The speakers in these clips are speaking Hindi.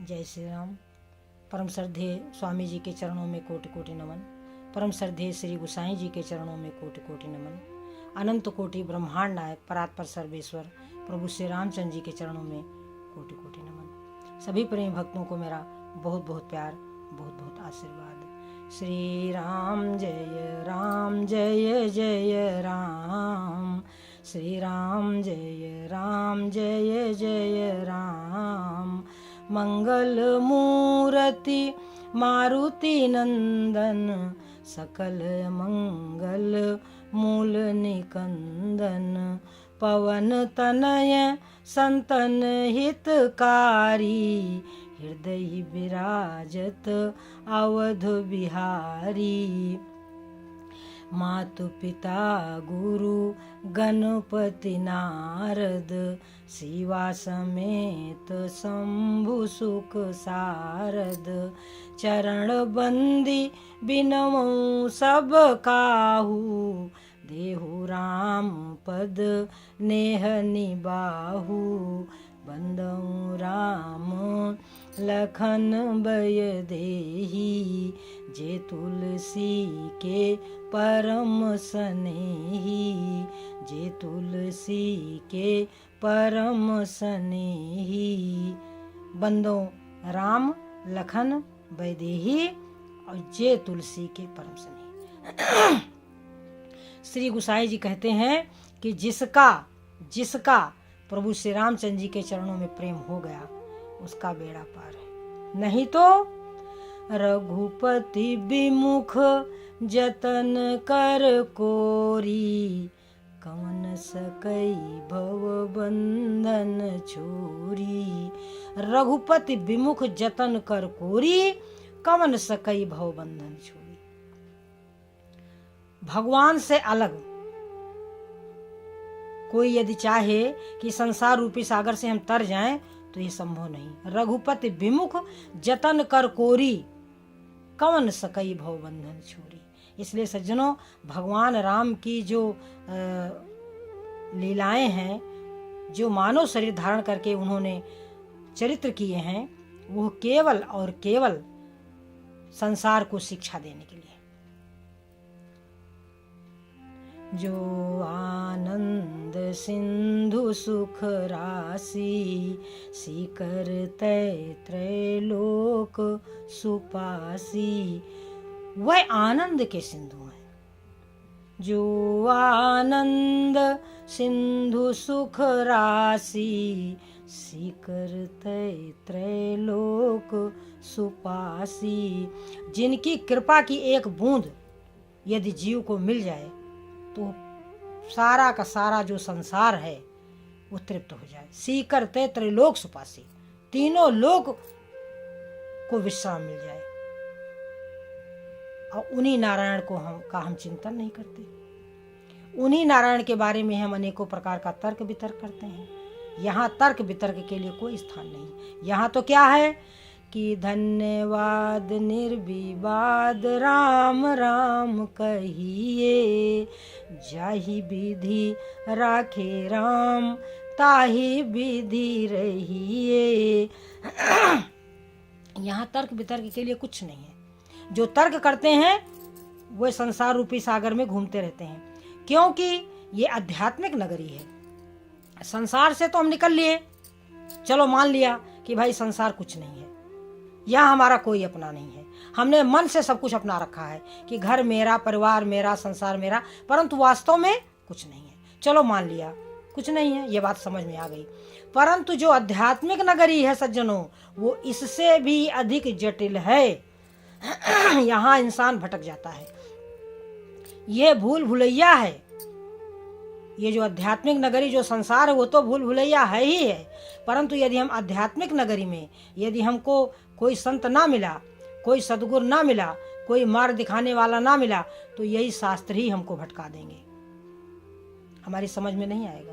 जय श्री राम। परम श्रद्धेय स्वामी जी के चरणों में कोटि कोटि नमन। परम श्रद्धेय श्री गोसाई जी के चरणों में कोटि कोटि नमन। अनंत कोटि ब्रह्मांड नायक परात्पर सर्वेश्वर प्रभु श्री रामचंद्र जी के चरणों में कोटि कोटि नमन। सभी प्रेम भक्तों को मेरा बहुत बहुत प्यार, बहुत बहुत आशीर्वाद। श्री राम जय जय राम। श्री राम जय जय राम। मंगल मूर्ति मारुति नंदन, सकल मंगल मूल निकंदन। पवन तनय संतन हितकारी, हृदय विराजत अवध बिहारी। मातु पिता गुरु गणपति नारद, शिवा समेत शंभु सुख सारद। चरण बंदी बिनमु सब काहू, देहु राम पद नेह निबाहु। बंदउ राम लखन बय देही, जे तुलसी के परम सनेही। जे तुलसी के परम सनेही। बंदो राम लखन वैदेही और जे तुलसी के परम सनेही। श्री गोसाई जी कहते हैं कि जिसका प्रभु श्री रामचंद्र जी के चरणों में प्रेम हो गया उसका बेड़ा पार है। नहीं तो रघुपति विमुख जतन कर कोरी, कवन सकई भव बंधन छोरी। रघुपति विमुख जतन कर कोरी, कवन सकई भव बंधन छोरी। भगवान से अलग कोई यदि चाहे कि संसार रूपी सागर से हम तर जाएं तो ये संभव नहीं। रघुपति विमुख जतन कर कोरी, कवन सकई भव बंधन छोरी। इसलिए सज्जनों, भगवान राम की जो लीलाएं हैं, जो मानव शरीर धारण करके उन्होंने चरित्र किए हैं, वो केवल और केवल संसार को शिक्षा देने के लिए। जो आनंद सिंधु सुख राशि, सीकर तय त्रैलोक सुपासी। वह आनंद के सिंधु हैं। जो आनंद सिंधु सुख राशि, सीकर तय त्रैलोक सुपासी। जिनकी कृपा की एक बूंद यदि जीव को मिल जाए तो सारा का सारा जो संसार है वो तृप्त हो जाए। सीकर तय त्रैलोक सुपासी, तीनों लोक को विश्राम मिल जाए। और उन्हीं नारायण को हम चिंतन नहीं करते। उन्हीं नारायण के बारे में हम अनेकों प्रकार का तर्क वितर्क करते हैं। यहाँ तर्क वितर्क के लिए कोई स्थान नहीं। यहाँ तो क्या है कि धन्यवाद निर्विवाद राम राम कहिए, जाहि विधि राखे राम ताहि विधि रहिए। यहाँ तर्क वितर्क के लिए कुछ नहीं है। जो तर्क करते हैं वो संसार रूपी सागर में घूमते रहते हैं, क्योंकि ये आध्यात्मिक नगरी है। संसार से तो हम निकल लिए, चलो मान लिया कि भाई संसार कुछ नहीं है, यहाँ हमारा कोई अपना नहीं है। हमने मन से सब कुछ अपना रखा है कि घर मेरा, परिवार मेरा, संसार मेरा, परंतु वास्तव में कुछ नहीं है। चलो मान लिया कुछ नहीं है, ये बात समझ में आ गई। परंतु जो आध्यात्मिक नगरी है सज्जनों, वो इससे भी अधिक जटिल है। यहाँ इंसान भटक जाता है। ये भूल भुलैया है। ये जो आध्यात्मिक नगरी, जो संसार है, वो तो भूल भुलैया है ही है। परंतु यदि हम आध्यात्मिक नगरी में यदि हमको कोई संत ना मिला, कोई सदगुरु ना मिला, कोई मार्ग दिखाने वाला ना मिला, तो यही शास्त्र ही हमको भटका देंगे। हमारी समझ में नहीं आएगा,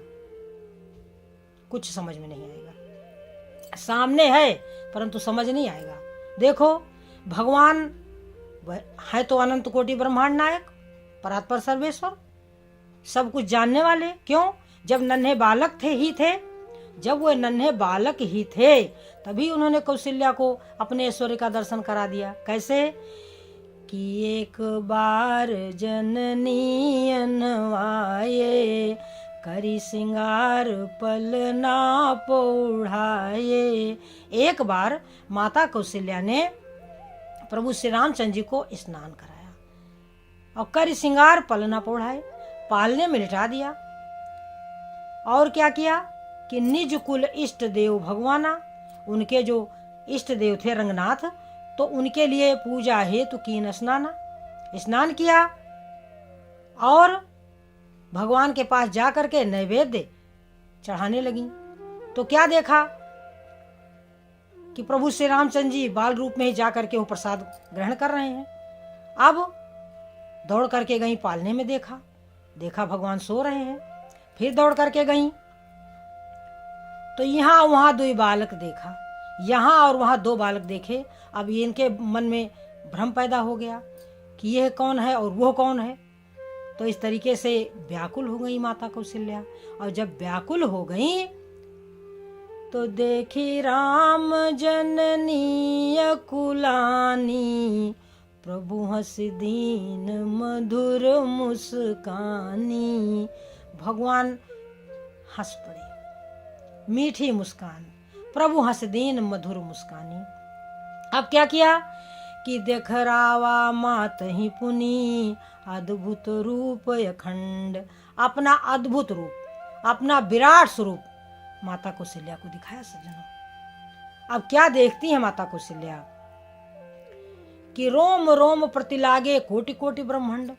कुछ समझ में नहीं आएगा। सामने है परंतु समझ नहीं आएगा। देखो, भगवान है तो अनंत कोटि ब्रह्मांड नायक परात्पर सर्वेश्वर, सब कुछ जानने वाले। क्यों? जब नन्हे बालक थे ही थे, जब वो नन्हे बालक ही थे तभी उन्होंने कौशल्या को अपने ऐश्वर्य का दर्शन करा दिया। कैसे कि एक बार जननी अनवाये, करी सिंगार पल ना पोढ़ाए। एक बार माता कौशल्या ने प्रभु श्री रामचंद्र जी को स्नान कराया और करी सिंगार पल ना पोढ़ाए, पालने में लिटा दिया। और क्या किया कि निज कुल इष्ट देव भगवाना, उनके जो इष्ट देव थे रंगनाथ, तो उनके लिए पूजा हेतु कीन स्नान किया और भगवान के पास जा करके नैवेद्य चढ़ाने लगी। तो क्या देखा कि प्रभु श्री रामचंद्र जी बाल रूप में ही जा करके वो प्रसाद ग्रहण कर रहे हैं। अब दौड़ करके गई पालने में, देखा भगवान सो रहे हैं। फिर दौड़ करके गई तो यहाँ वहां 2 बालक देखा, यहाँ और वहां 2 बालक देखे। अब ये इनके मन में भ्रम पैदा हो गया कि यह कौन है और वो कौन है। तो इस तरीके से व्याकुल हो गई माता कौशल्या। और जब व्याकुल हो गई तो देखी राम जननी अकुलानी, प्रभु हंस दीन मधुर मुस्कानी। भगवान हंस पड़े, मीठी मुस्कान, प्रभु हंस दीन मधुर मुस्कानी। अब क्या किया कि देखरावा मात ही पुनी, अद्भुत रूप अखंड। अपना अद्भुत रूप, अपना विराट स्वरूप माता कौशल्या को दिखाया सज्जनों। अब क्या देखती है माता कौशल्या कि रोम रोम प्रतिलागे कोटि कोटि ब्रह्मांड,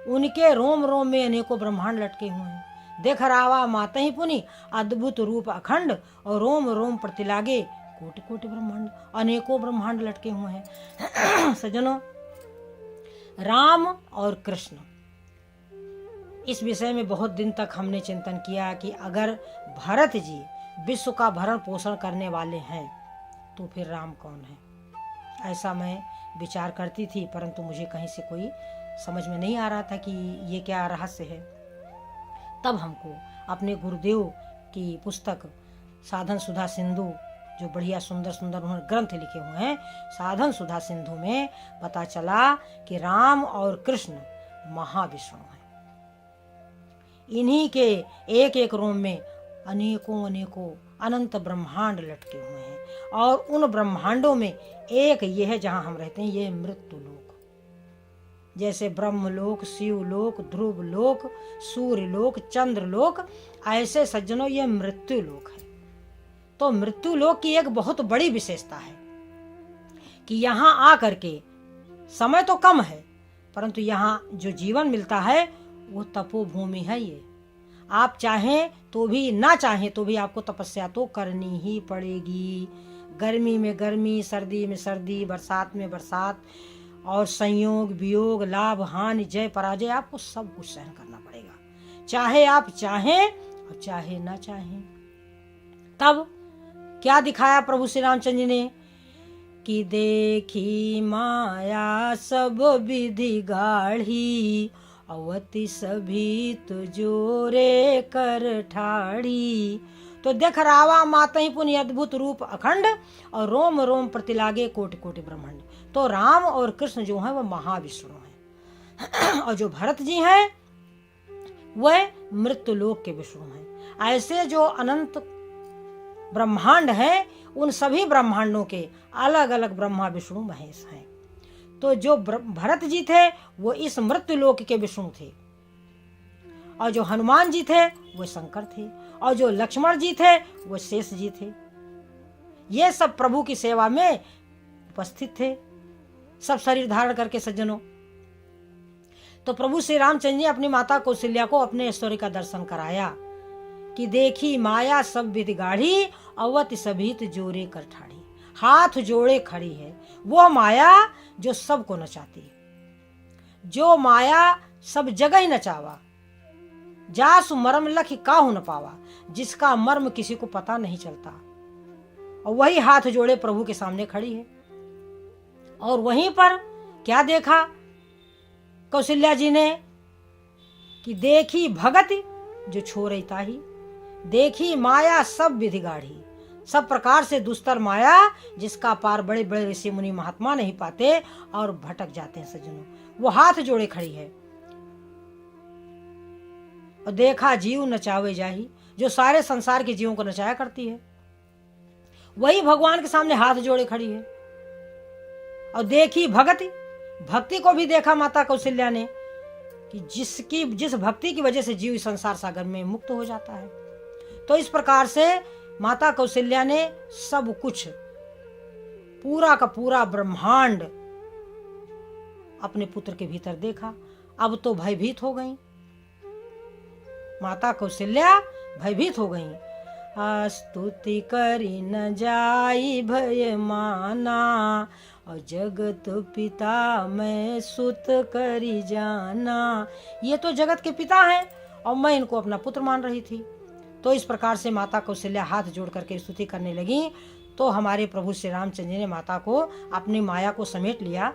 उनके रोम रोम में अनेकों ब्रह्मांड लटके हुए हैं। देख रावा माता ही पुनी, अद्भुत रूप अखंड, और रोम रोम प्रतिलागे कोटि कोटि ब्रह्मांड, अनेकों ब्रह्मांड लटके हुए हैं। सज्जनों, राम और कृष्ण, इस विषय में बहुत दिन तक हमने चिंतन किया कि अगर भरत जी विश्व का भरण पोषण करने वाले हैं तो फिर राम कौन है। ऐसा मैं विचार करती थी, परंतु मुझे कहीं से कोई समझ में नहीं आ रहा था कि ये क्या रहस्य है। तब हमको अपने गुरुदेव की पुस्तक साधन सुधा सिंधु, जो बढ़िया सुंदर सुंदर उन्होंने ग्रंथ लिखे हुए हैं, साधन सुधा सिंधु में पता चला कि राम और कृष्ण महाविष्णु हैं। इन्हीं के एक एक रोम में अनेकों अनेकों अनंत ब्रह्मांड लटके हुए हैं, और उन ब्रह्मांडों में एक ये है जहां हम रहते हैं, ये मृत्यु लोक। जैसे ब्रह्मलोक, शिवलोक, ध्रुव लोक, सूर्य लोक, चंद्र लोक, ऐसे सज्जनों ये मृत्यु लोक है। तो मृत्यु लोक की एक बहुत बड़ी विशेषता है कि यहाँ आकर के समय तो कम है, परंतु यहाँ जो जीवन मिलता है वो तपोभूमि है। ये आप चाहें तो भी, ना चाहें तो भी आपको तपस्या तो करनी ही पड़ेगी। गर्मी में गर्मी, सर्दी में सर्दी, बरसात में बरसात, और संयोग वियोग, लाभ हानि, जय पराजय, आपको सब कुछ सहन करना पड़ेगा, चाहे आप चाहें और चाहे ना चाहें। तब क्या दिखाया प्रभु श्री रामचंद्र जी ने कि देखी माया सब विधि गाढ़ी, अवति सभी तुजोरे कर ठाड़ी। तो देख रावा माता ही पुण्य अद्भुत रूप अखंड, और रोम रोम प्रतिलागे कोटि कोटि ब्रह्मांड। तो राम और कृष्ण जो हैं वो महाविष्णु हैं, और जो भरत जी हैं वह मृत्यु लोक के विष्णु हैं। ऐसे जो अनंत ब्रह्मांड हैं, उन सभी ब्रह्मांडों के अलग अलग ब्रह्मा विष्णु महेश हैं। तो जो भरत जी थे वो इस मृत्यु लोक के विष्णु थे, और जो हनुमान जी थे वो शंकर थे, और जो लक्ष्मण जी थे वो शेष जी थे। ये सब प्रभु की सेवा में उपस्थित थे, सब शरीर धारण करके सज्जनों। तो प्रभु श्री रामचंद्र जी अपनी माता कौशल्या को अपने ऐश्वर्य का दर्शन कराया कि देखी माया सब विधि गाढ़ी, अवति सभी जोरे कर ठाड़ी। हाथ जोड़े खड़ी है वो माया जो सबको नचाती है, जो माया सब जगह ही नचावा, जासु मर्म लखी काहू न पावा, जिसका मर्म किसी को पता नहीं चलता, और वही हाथ जोड़े प्रभु के सामने खड़ी है। और वहीं पर क्या देखा कौशल्या जी ने कि देखी भगत जो छोड़ई ताही, देखी माया सब विधि गाढ़ी, सब प्रकार से दुस्तर माया, जिसका पार बड़े बड़े ऋषि मुनि महात्मा नहीं पाते और भटक जाते हैं सज्जनों। वो हाथ जोड़े खड़ी है और देखा जीव नचावे जाही, जो सारे संसार के जीवों को नचाया करती है, वही भगवान के सामने हाथ जोड़े खड़ी है। और देखी भक्ति, भक्ति को भी देखा माता कौशल्या ने कि जिस भक्ति की वजह से जीव संसार सागर में मुक्त हो जाता है। तो इस प्रकार से माता कौशल्या ने सब कुछ, पूरा का पूरा ब्रह्मांड अपने पुत्र के भीतर देखा। अब तो भयभीत हो गई माता कौशल्या, भयभीत हो गई। स्तुति करी न जाई भय माना, और जगत पिता मैं सुत करी जाना। ये तो जगत के पिता हैं और मैं इनको अपना पुत्र मान रही थी। तो इस प्रकार से माता कौशल्या हाथ जोड़ करके स्तुति करने लगी। तो हमारे प्रभु श्री रामचंद्र जी ने माता को अपनी माया को समेट लिया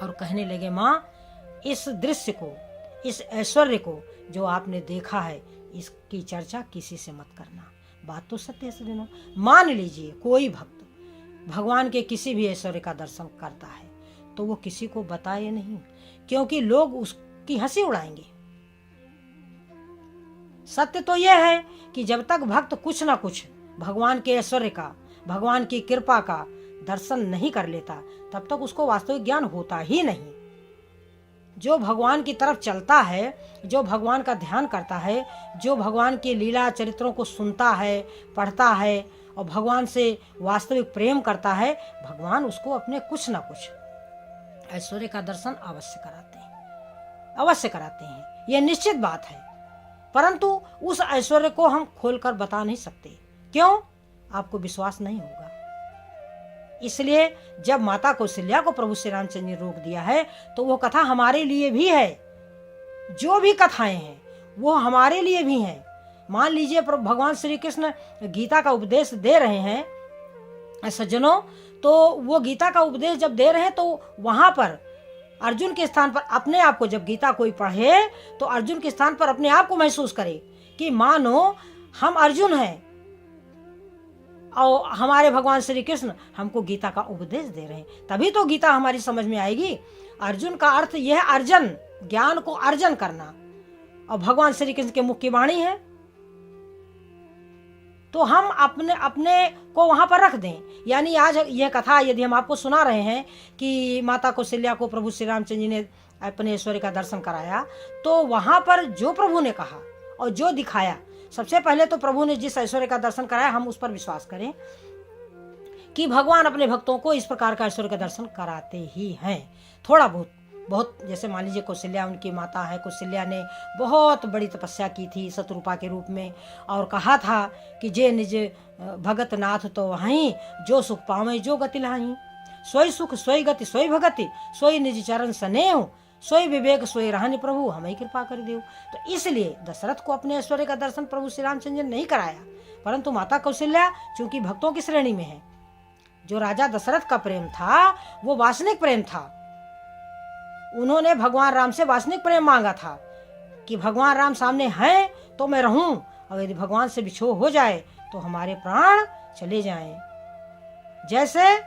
और कहने लगे, माँ, इस दृश्य को, इस ऐश्वर्य को जो आपने देखा है, इसकी चर्चा किसी से मत करना। बात तो सत्य है सज्जनों। मान लीजिए कोई भक्त भगवान के किसी भी ऐश्वर्य का दर्शन करता है तो वो किसी को बताए नहीं, क्योंकि लोग उसकी हंसी उड़ाएंगे। सत्य तो यह है कि जब तक भक्त कुछ ना कुछ भगवान के ऐश्वर्य का, भगवान की कृपा का दर्शन नहीं कर लेता, तब तक उसको वास्तविक ज्ञान होता ही नहीं। जो भगवान की तरफ चलता है, जो भगवान का ध्यान करता है, जो भगवान के लीला चरित्रों को सुनता है, पढ़ता है और भगवान से वास्तविक प्रेम करता है, भगवान उसको अपने कुछ ना कुछ ऐश्वर्य का दर्शन अवश्य कराते हैं, अवश्य कराते हैं। यह निश्चित बात है। परंतु उस ऐश्वर्य को हम खोलकर बता नहीं सकते। क्यों? आपको विश्वास नहीं होगा। इसलिए जब माता कौशल्या को प्रभु श्री रामचंद्र ने रोक दिया है तो वो कथा हमारे लिए भी है। जो भी कथाएं हैं वो हमारे लिए भी हैं। मान लीजिए भगवान श्री कृष्ण गीता का उपदेश दे रहे हैं सज्जनों, तो वो गीता का उपदेश जब दे रहे हैं तो वहां पर अर्जुन के स्थान पर अपने आप को, जब गीता कोई पढ़े तो अर्जुन के स्थान पर अपने आप को महसूस करे कि मानो हम अर्जुन हैं और हमारे भगवान श्री कृष्ण हमको गीता का उपदेश दे रहे हैं। तभी तो गीता हमारी समझ में आएगी। अर्जुन का अर्थ यह है अर्जन, ज्ञान को अर्जन करना, और भगवान श्री कृष्ण के मुख की वाणी है। तो हम अपने को वहां पर रख दें। यानी आज यह कथा यदि हम आपको सुना रहे हैं कि माता कौशल्या को प्रभु श्री रामचंद्र जी ने अपने ऐश्वर्य का दर्शन कराया, तो वहां पर जो प्रभु ने कहा और जो दिखाया, सबसे पहले तो प्रभु ने जिस ऐश्वर्य का दर्शन कराया हम उस पर विश्वास करें कि भगवान अपने भक्तों को इस प्रकार का ऐश्वर्य का दर्शन कराते ही हैं। थोड़ा बहुत जैसे मान लीजिए कौशल्या उनकी माता है, कौशल्या ने बहुत बड़ी तपस्या की थी शत्रुपा के रूप में, और कहा था कि जे निज भगत नाथ तो वहीं, जो सुख पावे जो गति लाही, सोई सुख सोई गति सोई भगति, सोई निज चरण स्नेह, सोई विवेक सोई रहनि प्रभु हमें कृपा कर देव। तो इसलिए दशरथ को अपने ऐश्वर्य का दर्शन प्रभु श्री रामचंद्र ने नहीं कराया, परंतु माता कौशल्या चूंकि भक्तों की श्रेणी में है, जो राजा दशरथ का प्रेम था वो वासनिक प्रेम था। उन्होंने भगवान राम से वासनिक प्रेम मांगा था कि भगवान राम सामने हैं तो मैं रहूं, और यदि भगवान से बिछोह हो जाए तो हमारे प्राण चले जाएं। जैसे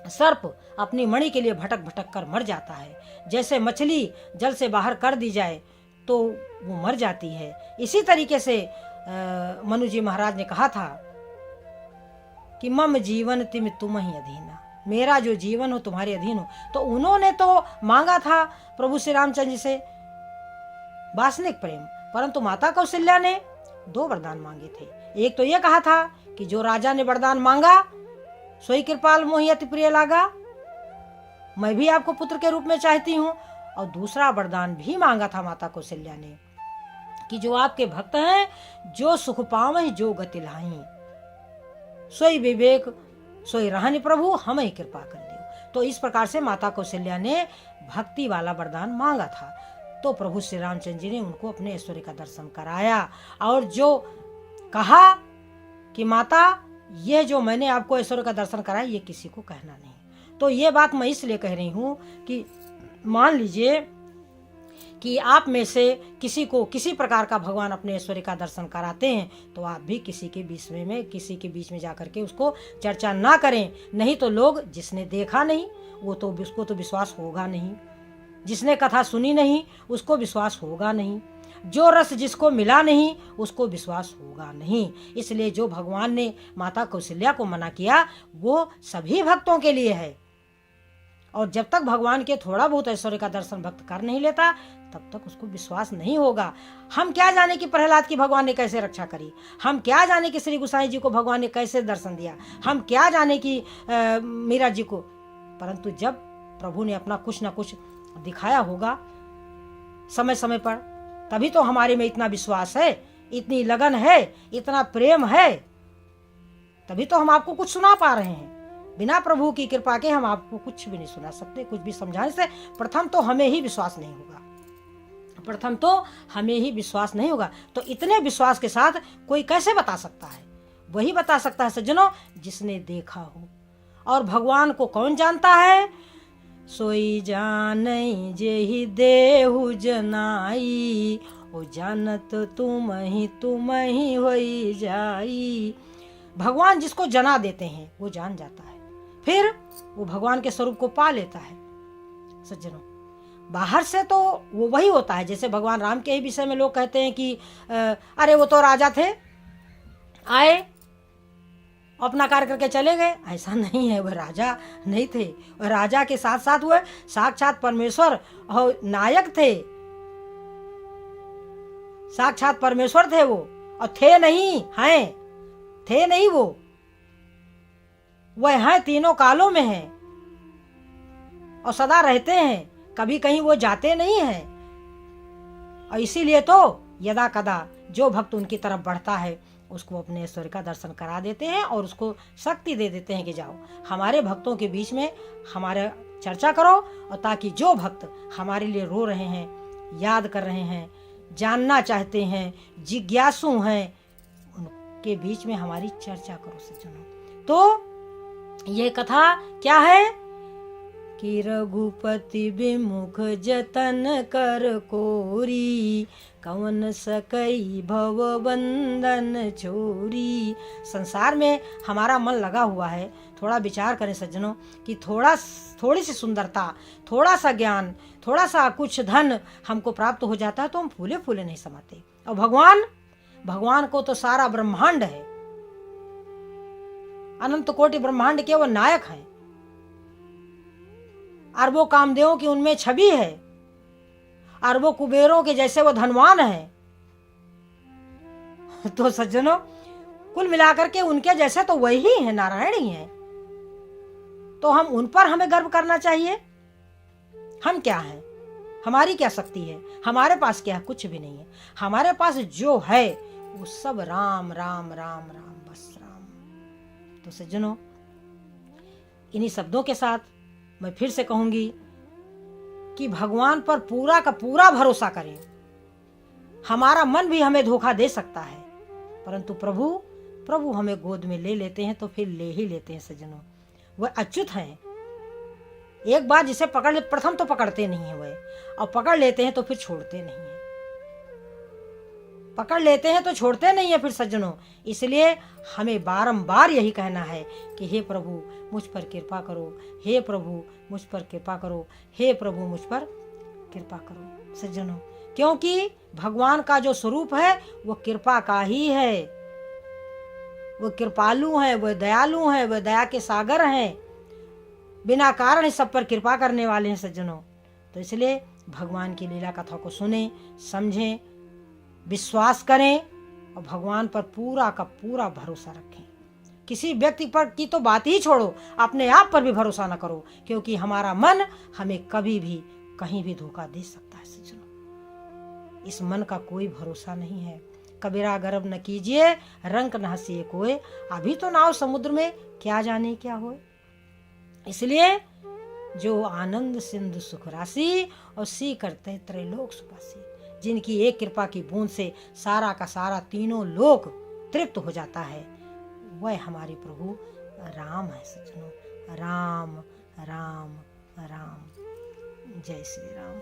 सर्प अपनी मणि के लिए भटक भटक कर मर जाता है, जैसे मछली जल से बाहर कर दी जाए तो वो मर जाती है, इसी तरीके से मनु जी महाराज ने कहा था कि मम जीवन तिम तुम ही अधीना, मेरा जो जीवन हो तुम्हारे अधीन हो। तो उन्होंने तो मांगा था प्रभु श्री रामचंद्र जी से वासनिक प्रेम, परंतु माता कौशल्या ने 2 वरदान मांगे थे। एक तो ये कहा था कि जो राजा ने वरदान मांगा सोई कृपाल मोहि अति प्रिय लागा, मैं भी आपको पुत्र के रूप में चाहती हूँ। और दूसरा वरदान भी मांगा था माता कौशल्या ने कि जो आपके भक्त हैं, जो सुख पावहि जो गति लाही, सोई विवेक सोई रहनि प्रभु हमें कृपा कर दे। तो इस प्रकार से माता कौशल्या ने भक्ति वाला वरदान मांगा था। तो प्रभु श्री रामचंद्र जी ने उनको अपने ऐश्वर्य का दर्शन कराया और जो कहा कि माता ये जो मैंने आपको ऐश्वर्य का दर्शन कराया ये किसी को कहना नहीं। तो ये बात मैं इसलिए कह रही हूँ कि मान लीजिए कि आप में से किसी को किसी प्रकार का भगवान अपने ऐश्वर्य का दर्शन कराते हैं तो आप भी किसी के बीच में जाकर के उसको चर्चा ना करें, नहीं तो लोग जिसने देखा नहीं उसको तो विश्वास होगा नहीं, जिसने कथा सुनी नहीं उसको विश्वास होगा नहीं, जो रस जिसको मिला नहीं उसको विश्वास होगा नहीं। इसलिए जो भगवान ने माता कौशल्या को मना किया वो सभी भक्तों के लिए है, और जब तक भगवान के थोड़ा बहुत ऐश्वर्य का दर्शन भक्त कर नहीं लेता तब तक उसको विश्वास नहीं होगा। हम क्या जाने कि प्रहलाद की भगवान ने कैसे रक्षा करी, हम क्या जाने कि श्री गोसाई जी को भगवान ने कैसे दर्शन दिया, हम क्या जाने कि मीरा जी को, परंतु जब प्रभु ने अपना कुछ ना कुछ दिखाया होगा समय समय पर, तभी तो हमारे में इतना विश्वास है, इतनी लगन है, इतना प्रेम है, तभी तो हम आपको कुछ सुना पा रहे हैं। बिना प्रभु की कृपा के हम आपको कुछ भी नहीं सुना सकते, कुछ भी समझाने से प्रथम तो हमें ही विश्वास नहीं होगा, तो इतने विश्वास के साथ कोई कैसे बता सकता है? वही बता सकता है सज्जनों जिसने देखा हो। और भगवान को कौन जानता है? सोई जानई जेहि देहु जनाई, ओ जानत तुम ही होई जाई। भगवान जिसको जना देते हैं वो जान जाता है, फिर वो भगवान के स्वरूप को पा लेता है। सज्जनों बाहर से तो वो वही होता है, जैसे भगवान राम के ही विषय में लोग कहते हैं कि अरे वो तो राजा थे, आए अपना कार्य करके चले गए। ऐसा नहीं है, वह राजा नहीं थे, वह राजा के साथ साथ वह साक्षात परमेश्वर और नायक थे, साक्षात परमेश्वर थे वो, और थे नहीं वह हैं, तीनों कालों में हैं और सदा रहते हैं, कभी कहीं वो जाते नहीं हैं। और इसीलिए तो यदा कदा जो भक्त उनकी तरफ बढ़ता है उसको अपने ऐश्वर्य का दर्शन करा देते हैं और उसको शक्ति दे देते हैं कि जाओ हमारे भक्तों के बीच में हमारे चर्चा करो, और ताकि जो भक्त हमारे लिए रो रहे हैं, याद कर रहे हैं, जानना चाहते हैं, जिज्ञासु हैं, उनके बीच में हमारी चर्चा करो सज्जनों। तो ये कथा क्या है कि रघुपति विमुख जतन कर कोरी, कवन सकई भव बंधन छोरी। संसार में हमारा मन लगा हुआ है, थोड़ा विचार करें सज्जनों कि थोड़ी सी सुंदरता, थोड़ा सा ज्ञान, थोड़ा सा कुछ धन हमको प्राप्त हो जाता है तो हम फूले फूले नहीं समाते। और भगवान को तो सारा ब्रह्मांड है, अनंत कोटि ब्रह्मांड के वो नायक हैं, अरबों कामदेवों की उनमें छवि है, अरबों कुबेरों के जैसे वो धनवान है। तो सज्जनों कुल मिलाकर के उनके जैसे तो वही है, नारायण ही है। तो हम उन पर हमें गर्व करना चाहिए। हम क्या हैं, हमारी क्या शक्ति है, हमारे पास क्या है? कुछ भी नहीं है। हमारे पास जो है वो सब राम राम राम राम, बस राम। तो सज्जनों इन्हीं शब्दों के साथ मैं फिर से कहूंगी कि भगवान पर पूरा का पूरा भरोसा करें। हमारा मन भी हमें धोखा दे सकता है, परंतु प्रभु हमें गोद में ले लेते हैं तो फिर ले ही लेते हैं सज्जनों। वह अच्युत हैं, एक बार जिसे पकड़ ले, प्रथम तो पकड़ते नहीं है वह, और पकड़ लेते हैं तो फिर छोड़ते नहीं है, पकड़ लेते हैं तो छोड़ते नहीं है फिर सज्जनों। इसलिए हमें बारंबार यही कहना है कि हे प्रभु मुझ पर कृपा करो, हे प्रभु मुझ पर कृपा करो, हे प्रभु मुझ पर कृपा करो सज्जनों। क्योंकि भगवान का जो स्वरूप है वो कृपा का ही है, वो कृपालु है, वो दयालु है, वो दया के सागर हैं, बिना कारण सब पर कृपा करने वाले हैं सज्जनों। तो इसलिए भगवान की लीला कथा को सुने, समझें, विश्वास करें और भगवान पर पूरा का पूरा भरोसा रखें। किसी व्यक्ति पर की तो बात ही छोड़ो, अपने आप पर भी भरोसा न करो, क्योंकि हमारा मन हमें कभी भी कहीं भी धोखा दे सकता है सज्जनों। इस मन का कोई भरोसा नहीं है। कबीरा गर्व न कीजिए, रंक न हंसिए कोई, अभी तो नाव समुद्र में, क्या जाने क्या होए। इसलिए जो आनंद सिंधु सुख राशि और सी करते त्रैलोक सुपासी, जिनकी एक कृपा की बूंद से सारा का सारा तीनों लोक तृप्त हो जाता है, वह हमारे प्रभु राम है सज्जनों। राम राम राम, जय श्री राम।